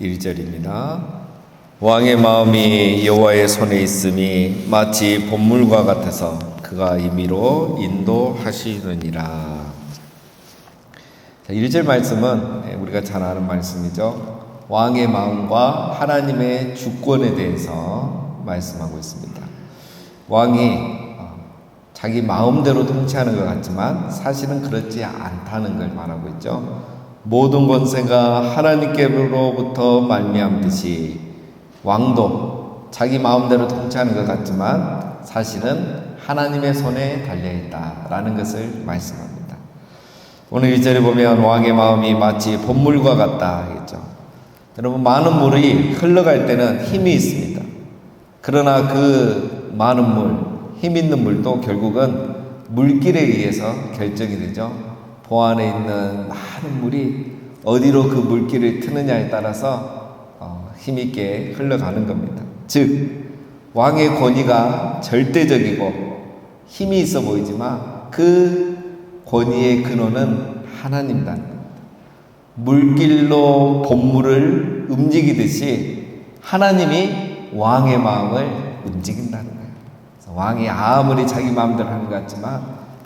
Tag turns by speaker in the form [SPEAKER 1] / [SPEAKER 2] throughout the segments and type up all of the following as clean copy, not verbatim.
[SPEAKER 1] 1절입니다. 왕의 마음이 여호와의 손에 있음이 마치 봇물과 같아서 그가 임의로 인도하시느니라. 1절 말씀은 우리가 잘 아는 말씀이죠. 왕의 마음과 하나님의 주권에 대해서 말씀하고 있습니다. 왕이 자기 마음대로 통치하는 것 같지만 사실은 그렇지 않다는 걸 말하고 있죠. 모든 권세가 하나님께로부터 말미암듯이 왕도 자기 마음대로 통치하는 것 같지만 사실은 하나님의 손에 달려있다라는 것을 말씀합니다. 오늘 1절에 보면 왕의 마음이 마치 봇물과 같다 하겠죠. 여러분, 많은 물이 흘러갈 때는 힘이 있습니다. 그러나 그 많은 물, 힘 있는 물도 결국은 물길에 의해서 결정이 되죠. 보안에 있는 많은 물이 어디로 그 물길을 트느냐에 따라서 힘있게 흘러가는 겁니다. 즉, 왕의 권위가 절대적이고 힘이 있어 보이지만 그 권위의 근원은 하나님이라는 겁니다. 물길로 봇물을 움직이듯이 하나님이 왕의 마음을 움직인다는 거예요. 그래서 왕이 아무리 자기 마음대로 하는 것 같지만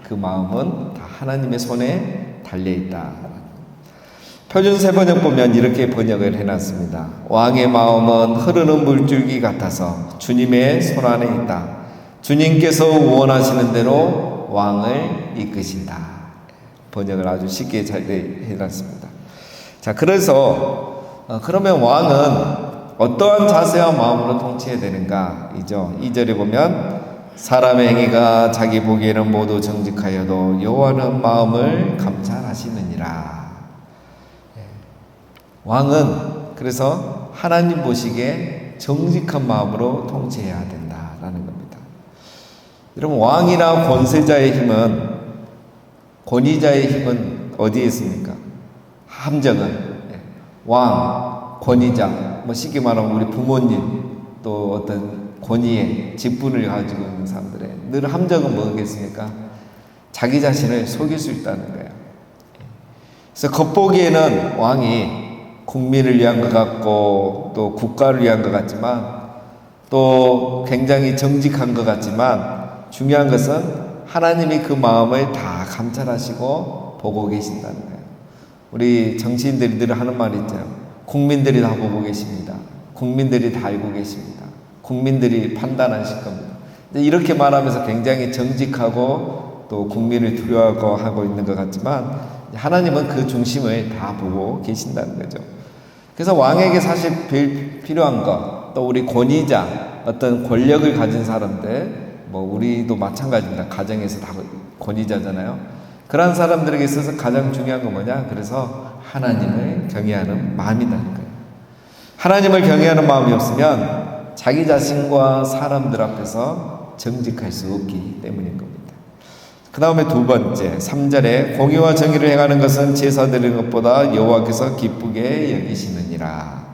[SPEAKER 1] 그 마음은 다 하나님의 손에 달려있다. 표준 세번역 보면 이렇게 번역을 해놨습니다. 왕의 마음은 흐르는 물줄기 같아서 주님의 손 안에 있다. 주님께서 원하시는 대로 왕을 이끄신다. 번역을 아주 쉽게 잘 해놨습니다. 자, 그래서 그러면 왕은 어떠한 자세와 마음으로 통치해야 되는가? 이죠. 2절에 보면 사람의 행위가 자기 보기에는 모두 정직하여도 여호와는 마음을 감찰하시느니라. 왕은 그래서 하나님 보시기에 정직한 마음으로 통치해야 된다라는 겁니다. 여러분, 왕이나 권세자의 힘은, 권위자의 힘은 어디에 있습니까? 함정은 왕, 권위자, 쉽게 말하면 우리 부모님, 또 어떤 권위의 직분을 가지고 있는 사람들의 늘 함정은 뭐겠습니까? 자기 자신을 속일 수 있다는 거예요. 그래서 겉보기에는 왕이 국민을 위한 것 같고 또 국가를 위한 것 같지만 또 굉장히 정직한 것 같지만 중요한 것은 하나님이 그 마음을 다 감찰하시고 보고 계신다는 거예요. 우리 정치인들이 늘 하는 말이 있죠. 국민들이 다 보고 계십니다. 국민들이 다 알고 계십니다. 국민들이 판단하실 겁니다. 이렇게 말하면서 굉장히 정직하고 또 국민을 두려워하고 하고 있는 것 같지만 하나님은 그 중심을 다 보고 계신다는 거죠. 그래서 왕에게 사실 필요한 것, 또 우리 권위자, 어떤 권력을 가진 사람들, 우리도 마찬가지입니다. 가정에서 다 권위자잖아요. 그런 사람들에게 있어서 가장 중요한 건 뭐냐? 그래서 하나님을 경외하는 마음이라는 거예요. 하나님을 경외하는 마음이 없으면 자기 자신과 사람들 앞에서 정직할 수 없기 때문인 겁니다. 그 다음에 두 번째, 3절에 공의와 정의를 행하는 것은 제사 드리는 것보다 여호와께서 기쁘게 여기시느니라.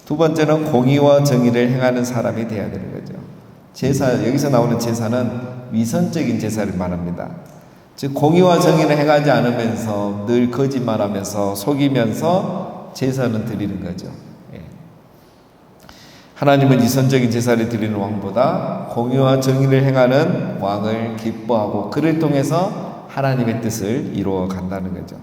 [SPEAKER 1] 두 번째는 공의와 정의를 행하는 사람이 되어야 되는 거죠. 제사, 여기서 나오는 제사는 위선적인 제사를 말합니다. 즉 공의와 정의를 행하지 않으면서 늘 거짓말하면서 속이면서 제사는 드리는 거죠. 하나님은 위선적인 제사를 드리는 왕보다 공의와 정의를 행하는 왕을 기뻐하고 그를 통해서 하나님의 뜻을 이루어 간다는 거죠.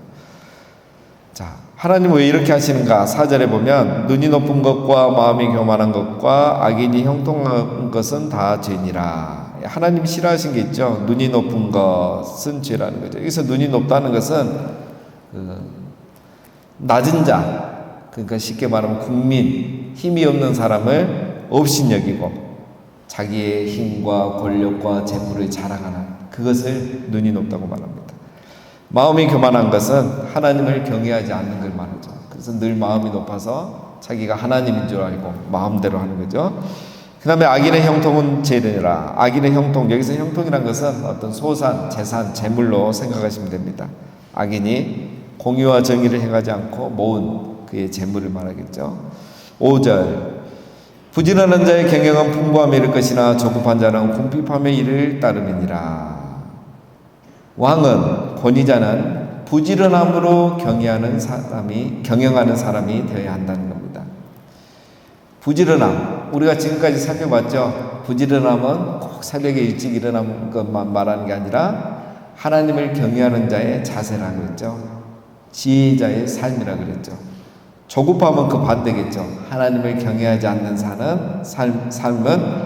[SPEAKER 1] 자, 하나님은 왜 이렇게 하시는가? 4절에 보면 눈이 높은 것과 마음이 교만한 것과 악인이 형통한 것은 다 죄니라. 하나님이 싫어하신 게 있죠. 눈이 높은 것은 죄라는 거죠. 여기서 눈이 높다는 것은 낮은 자, 그러니까 쉽게 말하면 국민, 힘이 없는 사람을 업신여기고 자기의 힘과 권력과 재물을 자랑하는 그것을 눈이 높다고 말합니다. 마음이 교만한 것은 하나님을 경외하지 않는 걸 말하죠. 그래서 늘 마음이 높아서 자기가 하나님인 줄 알고 마음대로 하는 거죠. 그 다음에 악인의 형통은 죄니라. 악인의 형통, 여기서 형통이란 것은 어떤 소산, 재산, 재물로 생각하시면 됩니다. 악인이 공의와 정의를 행하지 않고 모은 그의 재물을 말하겠죠. 5절, 부지런한 자의 경영은 풍부함에 이를 것이나 조급한 자는 궁핍함에 이를 따름이니라. 왕은, 권위자는 부지런함으로 경영하는 사람이 되어야 한다는 겁니다. 부지런함. 우리가 지금까지 살펴봤죠. 부지런함은 꼭 새벽에 일찍 일어나는 것만 말하는 게 아니라 하나님을 경외하는 자의 자세라 그랬죠. 지혜자의 삶이라 그랬죠. 조급함은 그 반대겠죠. 하나님을 경외하지 않는 삶은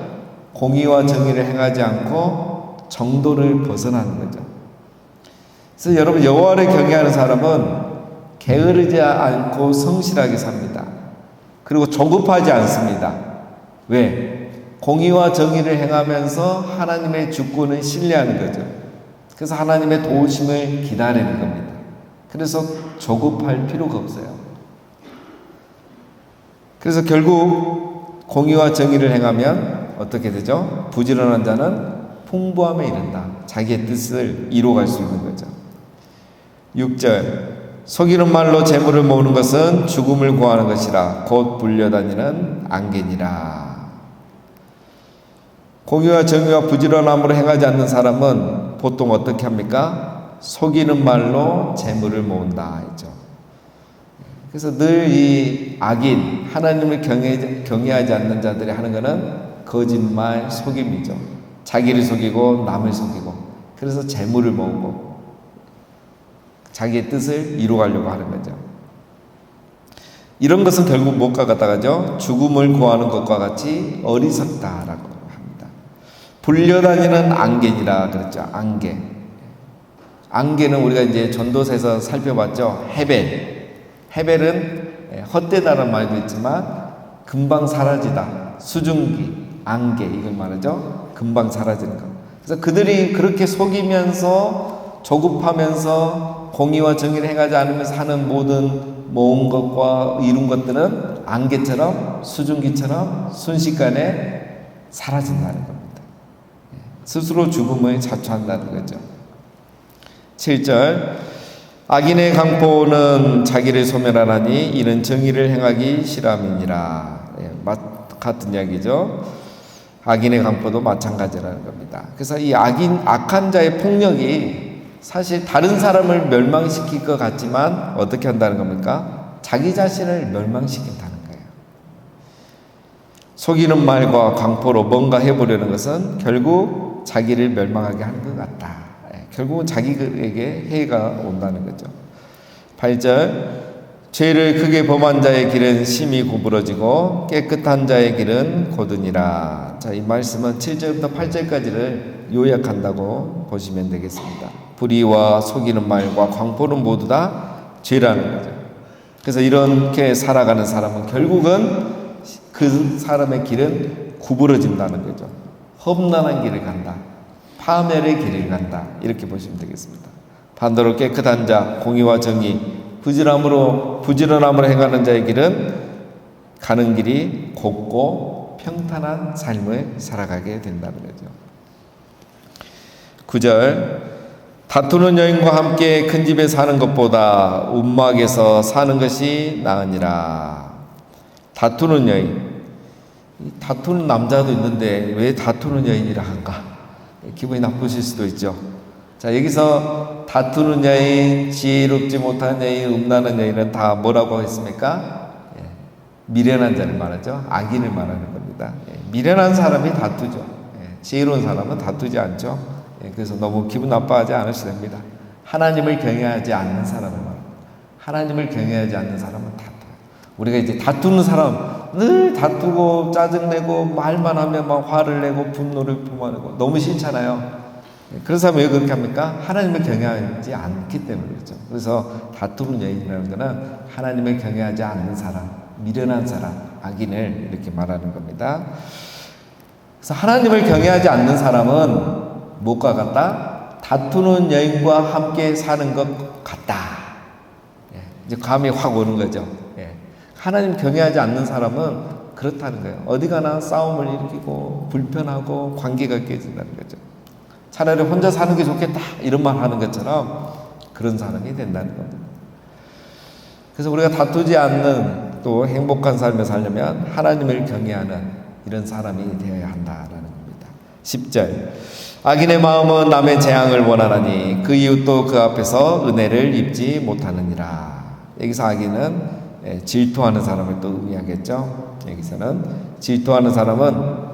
[SPEAKER 1] 공의와 정의를 행하지 않고 정도를 벗어나는 거죠. 그래서 여러분, 여호와를 경외하는 사람은 게으르지 않고 성실하게 삽니다. 그리고 조급하지 않습니다. 왜? 공의와 정의를 행하면서 하나님의 주권을 신뢰하는 거죠. 그래서 하나님의 도우심을 기다리는 겁니다. 그래서 조급할 필요가 없어요. 그래서 결국 공의와 정의를 행하면 어떻게 되죠? 부지런한 자는 풍부함에 이른다. 자기의 뜻을 이루어갈 수 있는 거죠. 6절, 속이는 말로 재물을 모으는 것은 죽음을 구하는 것이라 곧 불려다니는 안개니라. 공의와 정의와 부지런함으로 행하지 않는 사람은 보통 어떻게 합니까? 속이는 말로 재물을 모은다 했죠. 그래서 늘 이 악인, 하나님을 경외하지 않는 자들이 하는 것은 거짓말, 속임이죠. 자기를 속이고 남을 속이고, 그래서 재물을 모으고 자기의 뜻을 이루어가려고 하는 거죠. 이런 것은 결국 무엇과 같다가죠? 죽음을 구하는 것과 같이 어리석다라고 합니다. 불려다니는 안개니라 그랬죠. 안개. 안개는 우리가 이제 전도서에서 살펴봤죠. 헤벨은 헛되다는 말도 있지만 금방 사라지다. 수증기, 안개 이걸 말하죠. 금방 사라지는 것. 그래서 그들이 그렇게 속이면서 조급하면서 공의와 정의를 행하지 않으면서 하는 모든 모은 것과 이룬 것들은 안개처럼 수증기처럼 순식간에 사라진다는 겁니다. 스스로 죽음을 자초한다는 거죠. 7절, 악인의 강포는 자기를 소멸하나니 이는 정의를 행하기 싫음이니라. 같은 이야기죠. 악인의 강포도 마찬가지라는 겁니다. 그래서 이 악한 자의 폭력이 사실 다른 사람을 멸망시킬 것 같지만 어떻게 한다는 겁니까? 자기 자신을 멸망시킨다는 거예요. 속이는 말과 강포로 뭔가 해보려는 것은 결국 자기를 멸망하게 하는 것 같다. 결국은 자기에게 해가 온다는 거죠. 8절, 죄를 크게 범한 자의 길은 심히 구부러지고 깨끗한 자의 길은 곧으니라. 자, 이 말씀은 7절부터 8절까지를 요약한다고 보시면 되겠습니다. 불의와 속이는 말과 광포는 모두 다 죄라는 거죠. 그래서 이렇게 살아가는 사람은 결국은 그 사람의 길은 구부러진다는 거죠. 험난한 길을 간다. 파멸의 길을 간다. 이렇게 보시면 되겠습니다. 반대로 깨끗한 자, 공의와 정의, 부지런함으로 행하는 자의 길은 가는 길이 곱고 평탄한 삶을 살아가게 된다는 거죠. 9절, 다투는 여인과 함께 큰 집에 사는 것보다 움막에서 사는 것이 나으니라. 다투는 여인, 다투는 남자도 있는데 왜 다투는 여인이라 한가? 기분이 나쁘실 수도 있죠. 자, 여기서 다투는 여인, 지혜롭지 못한 여인, 음란한 여인은 다 뭐라고 했습니까? 미련한 자를 말하죠. 악인을 말하는 겁니다. 미련한 사람이 다투죠. 지혜로운 사람은 다투지 않죠. 그래서 너무 기분 나빠하지 않으셔도 됩니다. 하나님을 경외하지 않는 사람을 말합니다. 하나님을 경외하지 않는 사람은 다투어요. 우리가 이제 다투는 사람, 늘 다투고 짜증내고 말만 하면 막 화를 내고 분노를 뿜어내고 너무 싫잖아요. 그런 사람은 왜 그렇게 합니까? 하나님을 경외하지 않기 때문에 그렇죠. 그래서 다투는 여인이라는 것은 하나님을 경외하지 않는 사람, 미련한 사람, 악인을 이렇게 말하는 겁니다. 그래서 하나님을 경외하지 않는 사람은 무엇과 같다? 다투는 여인과 함께 사는 것 같다. 이제 감이 확 오는 거죠. 하나님 경외하지 않는 사람은 그렇다는 거예요. 어디 가나 싸움을 일으키고 불편하고 관계가 깨진다는 거죠. 차라리 혼자 사는 게 좋겠다 이런 말 하는 것처럼 그런 사람이 된다는 겁니다. 그래서 우리가 다투지 않는 또 행복한 삶을 살려면 하나님을 경외하는 이런 사람이 되어야 한다라는 겁니다. 10절, 악인의 마음은 남의 재앙을 원하나니 그 이웃도 그 앞에서 은혜를 입지 못하느니라. 여기서 악인은 질투하는 사람을 또 의미하겠죠. 여기서는 질투하는 사람은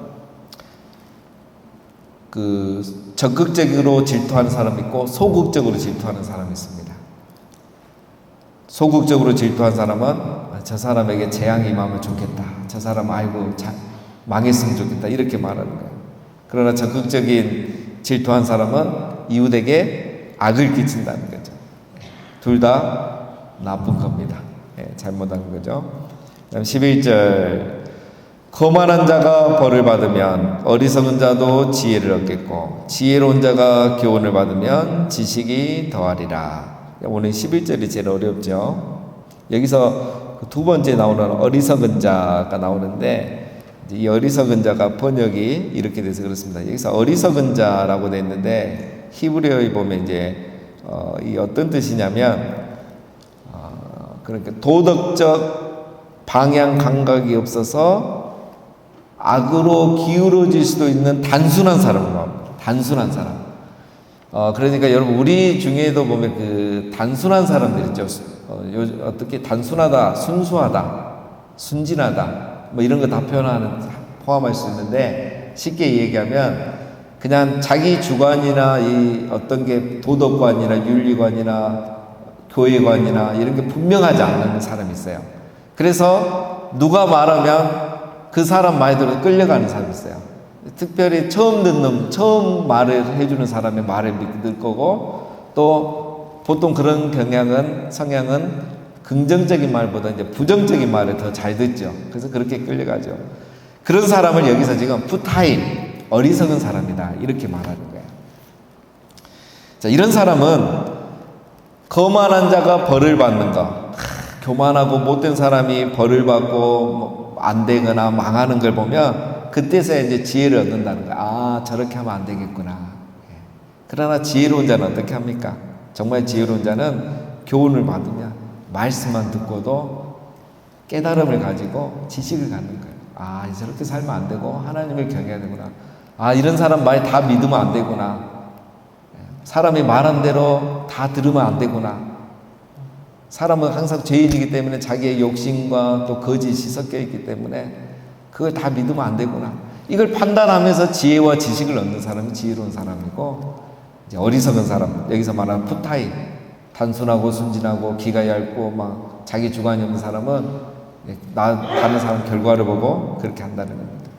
[SPEAKER 1] 적극적으로 질투하는 사람이 있고 소극적으로 질투하는 사람이 있습니다. 소극적으로 질투하는 사람은 저 사람에게 재앙이 임하면 좋겠다. 저 사람 아이고 망했으면 좋겠다. 이렇게 말하는 거예요. 그러나 적극적인 질투한 사람은 이웃에게 악을 끼친다는 거죠. 둘 다 나쁜 겁니다. 잘못한 거죠. 그다음 11절 거만한 자가 벌을 받으면 어리석은 자도 지혜를 얻겠고 지혜로운 자가 교훈을 받으면 지식이 더하리라. 오늘 11절이 제일 어렵죠. 여기서 두 번째 나오는 어리석은 자가 나오는데 이 어리석은 자가 번역이 이렇게 돼서 그렇습니다. 여기서 어리석은 자라고 돼 있는데 히브리어에 보면 이제 이 어떤 뜻이냐면 그러니까 도덕적 방향 감각이 없어서 악으로 기울어질 수도 있는 단순한 사람을 말합니다. 단순한 사람. 그러니까 여러분 우리 중에도 보면 그 단순한 사람들 있죠. 어떻게 단순하다, 순수하다, 순진하다 뭐 이런 거 다 포함할 수 있는데 쉽게 얘기하면 그냥 자기 주관이나 이 어떤 게 도덕관이나 윤리관이나 교회관이나 이런 게 분명하지 않은 사람이 있어요. 그래서 누가 말하면 그 사람 말대로 끌려가는 사람이 있어요. 특별히 처음 말을 해주는 사람의 말을 믿을 거고 또 보통 그런 성향은 긍정적인 말보다 이제 부정적인 말을 더 잘 듣죠. 그래서 그렇게 끌려가죠. 그런 사람을 여기서 지금 푸타임, 어리석은 사람이다. 이렇게 말하는 거예요. 자, 이런 사람은 거만한 자가 벌을 받는 것, 교만하고 못된 사람이 벌을 받고 안 되거나 망하는 걸 보면 그때서야 이제 지혜를 얻는다는 거야. 아, 저렇게 하면 안 되겠구나. 그러나 지혜로운 자는 어떻게 합니까? 정말 지혜로운 자는 교훈을 받으면 말씀만 듣고도 깨달음을 가지고 지식을 갖는 거예요. 아, 저렇게 살면 안 되고 하나님을 경외해야 되구나. 아, 이런 사람 말 다 믿으면 안 되구나. 사람이 말한 대로 다 들으면 안 되구나. 사람은 항상 죄인이기 때문에 자기의 욕심과 또 거짓이 섞여 있기 때문에 그걸 다 믿으면 안 되구나. 이걸 판단하면서 지혜와 지식을 얻는 사람이 지혜로운 사람이고, 이제 어리석은 사람, 여기서 말하는 푸타임, 단순하고 순진하고 기가 얇고 막 자기 주관이 없는 사람은 다른 사람 결과를 보고 그렇게 한다는 겁니다.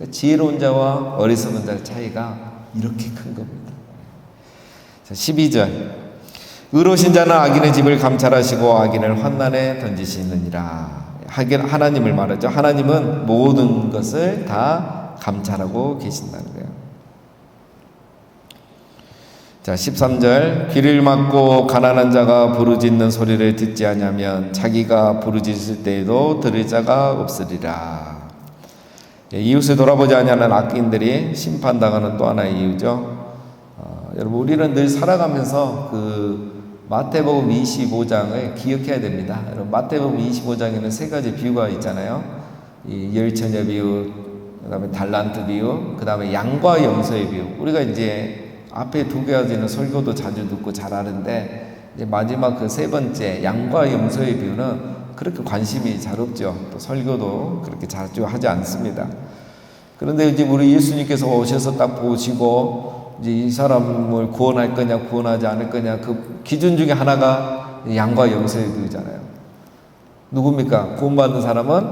[SPEAKER 1] 지혜로운 자와 어리석은 자의 차이가 이렇게 큰 겁니다. 자, 12절 의로우신 자는 악인의 집을 감찰하시고 악인을 환난에 던지시느니라. 하나님을 말하죠. 하나님은 모든 것을 다 감찰하고 계신다는 거예요. 자, 13절 귀를 막고 가난한 자가 부르짖는 소리를 듣지 아니하면 자기가 부르짖을 때에도 들을 자가 없으리라. 이웃을 돌아보지 아니하는 악인들이 심판당하는 또 하나의 이유죠. 여러분 우리는 늘 살아가면서 마태복음 25장을 기억해야 됩니다. 여러분 마태복음 25장에는 세 가지 비유가 있잖아요. 이 열처녀 비유, 그다음에 달란트 비유, 그다음에 양과 염소의 비유. 우리가 이제 앞에 두 가지는 설교도 자주 듣고 잘 아는데 이제 마지막 그 세 번째 양과 염소의 비유는 그렇게 관심이 잘 없죠. 또 설교도 그렇게 자주 하지 않습니다. 그런데 이제 우리 예수님께서 오셔서 딱 보시고 이제 이 사람을 구원할 거냐 구원하지 않을 거냐 그 기준 중에 하나가 양과 염소의 비유잖아요. 누굽니까? 구원받은 사람은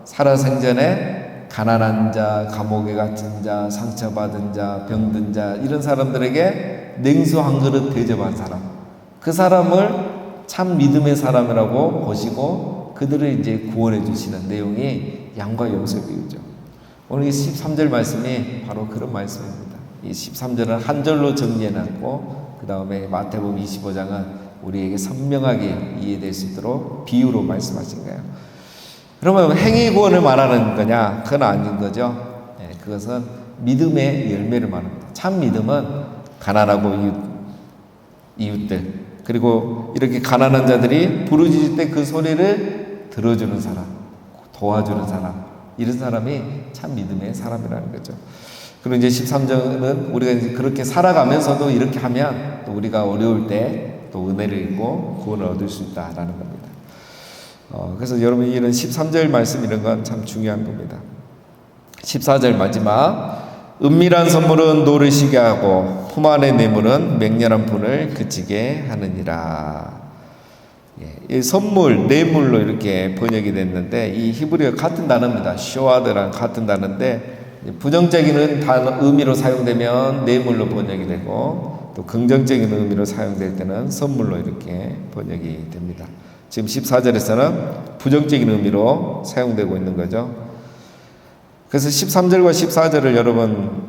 [SPEAKER 1] 살아생전에 가난한 자, 감옥에 갇힌 자, 상처받은 자, 병든 자 이런 사람들에게 냉수 한 그릇 대접한 사람. 그 사람을 참 믿음의 사람이라고 보시고 그들을 이제 구원해 주시는 내용이 양과 염소의 비유죠. 오늘 이 13절 말씀이 바로 그런 말씀입니다. 이 13절은 한 절로 정리해놨고 그 다음에 마태복음 25장은 우리에게 선명하게 이해될 수 있도록 비유로 말씀하신 거예요. 그러면 행위 구원을 말하는 거냐? 그건 아닌 거죠. 그것은 믿음의 열매를 말합니다. 참 믿음은 가난하고 이웃들 그리고 이렇게 가난한 자들이 부르짖을 때 그 소리를 들어주는 사람, 도와주는 사람 이런 사람이 참 믿음의 사람이라는 거죠. 그리고 이제 13절은 우리가 이제 그렇게 살아가면서도 이렇게 하면 또 우리가 어려울 때 또 은혜를 입고 구원을 얻을 수 있다라는 겁니다. 그래서 여러분 이런 13절 말씀 이런 건 참 중요한 겁니다. 14절 마지막 은밀한 선물은 노르시게 하고 품 안의 뇌물은 맹렬한 분을 그치게 하느니라. 이 선물, 뇌물로 이렇게 번역이 됐는데 이 히브리어 같은 단어입니다. 쇼아드랑 같은 단어인데 부정적인 의미로 사용되면 뇌물로 번역이 되고 또 긍정적인 의미로 사용될 때는 선물로 이렇게 번역이 됩니다. 지금 14절에서는 부정적인 의미로 사용되고 있는 거죠. 그래서 13절과 14절을 여러분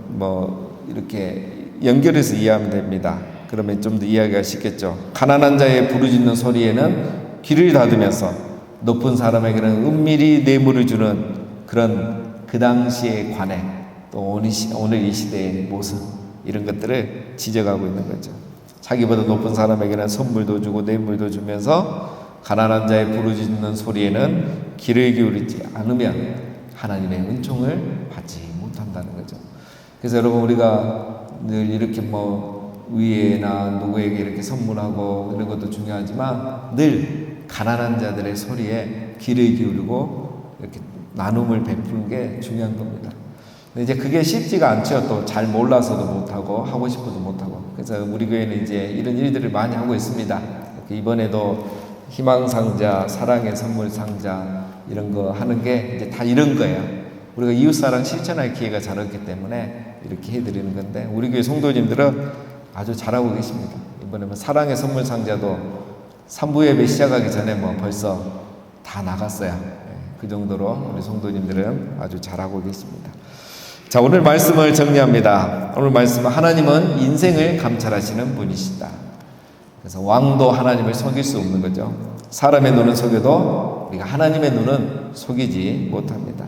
[SPEAKER 1] 이렇게 연결해서 이해하면 됩니다. 그러면 좀 더 이해하기가 쉽겠죠. 가난한 자의 부르짖는 소리에는 귀를 닫으면서 높은 사람에게는 은밀히 뇌물을 주는 그런 그 당시의 관행, 또 오늘 이 시대의 모습, 이런 것들을 지적하고 있는 거죠. 자기보다 높은 사람에게는 선물도 주고 뇌물도 주면서 가난한 자의 부르짖는 소리에는 귀를 기울이지 않으면 하나님의 은총을 받지 못한다는 거죠. 그래서 여러분 우리가 늘 이렇게 위에나 누구에게 이렇게 선물하고 이런 것도 중요하지만 늘 가난한 자들의 소리에 귀를 기울이고 이렇게 나눔을 베푸는 게 중요한 겁니다. 근데 이제 그게 쉽지가 않죠. 또 잘 몰라서도 못하고 하고 싶어도 못하고. 그래서 우리 교회는 이제 이런 일들을 많이 하고 있습니다. 이번에도 희망상자, 사랑의 선물 상자 이런 거 하는 게 이제 다 이런 거예요. 우리가 이웃사랑 실천할 기회가 잘 없기 때문에 이렇게 해드리는 건데 우리 교회 성도님들은 아주 잘하고 계십니다. 이번에 사랑의 선물 상자도 3부 예배 시작하기 전에 벌써 다 나갔어요. 그 정도로 우리 성도님들은 아주 잘하고 계십니다. 자, 오늘 말씀을 정리합니다. 오늘 말씀은 하나님은 인생을 감찰하시는 분이시다. 그래서 왕도 하나님을 속일 수 없는 거죠. 사람의 눈은 속여도 우리가 하나님의 눈은 속이지 못합니다.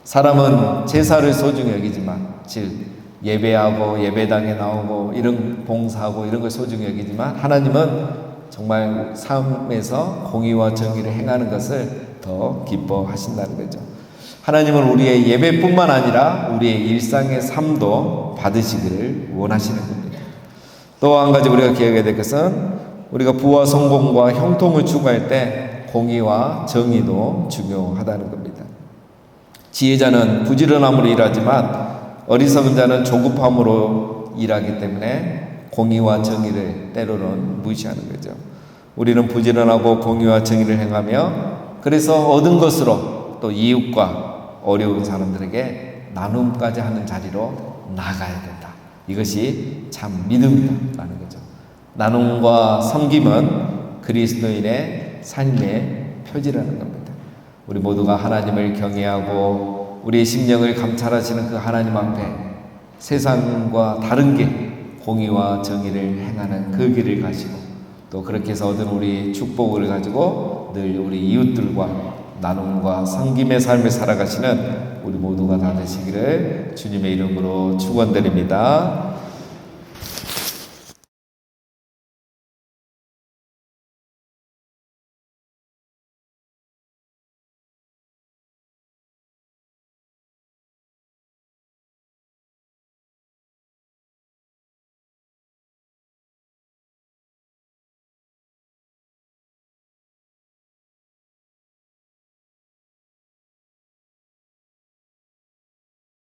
[SPEAKER 1] 사람은 제사를 소중히 여기지만, 즉 예배하고 예배당에 나오고 이런 봉사하고 이런 걸 소중히 여기지만 하나님은 정말 삶에서 공의와 정의를 행하는 것을 더 기뻐하신다는 거죠. 하나님은 우리의 예배뿐만 아니라 우리의 일상의 삶도 받으시기를 원하시는 겁니다. 또 한 가지 우리가 기억해야 될 것은 우리가 부와 성공과 형통을 추구할 때 공의와 정의도 중요하다는 겁니다. 지혜자는 부지런함으로 일하지만 어리석은 자는 조급함으로 일하기 때문에 공의와 정의를 때로는 무시하는 거죠. 우리는 부지런하고 공의와 정의를 행하며 그래서 얻은 것으로 또 이웃과 어려운 사람들에게 나눔까지 하는 자리로 나가야 된다. 이것이 참 믿음이다라는 거죠. 나눔과 섬김은 그리스도인의 삶의 표지라는 겁니다. 우리 모두가 하나님을 경외하고 우리의 심령을 감찰하시는 그 하나님 앞에 세상과 다른 길, 공의와 정의를 행하는 그 길을 가시고 또 그렇게 해서 얻은 우리 축복을 가지고 늘 우리 이웃들과 나눔과 섬김의 삶을 살아가시는 우리 모두가 다 되시기를 주님의 이름으로 축원드립니다.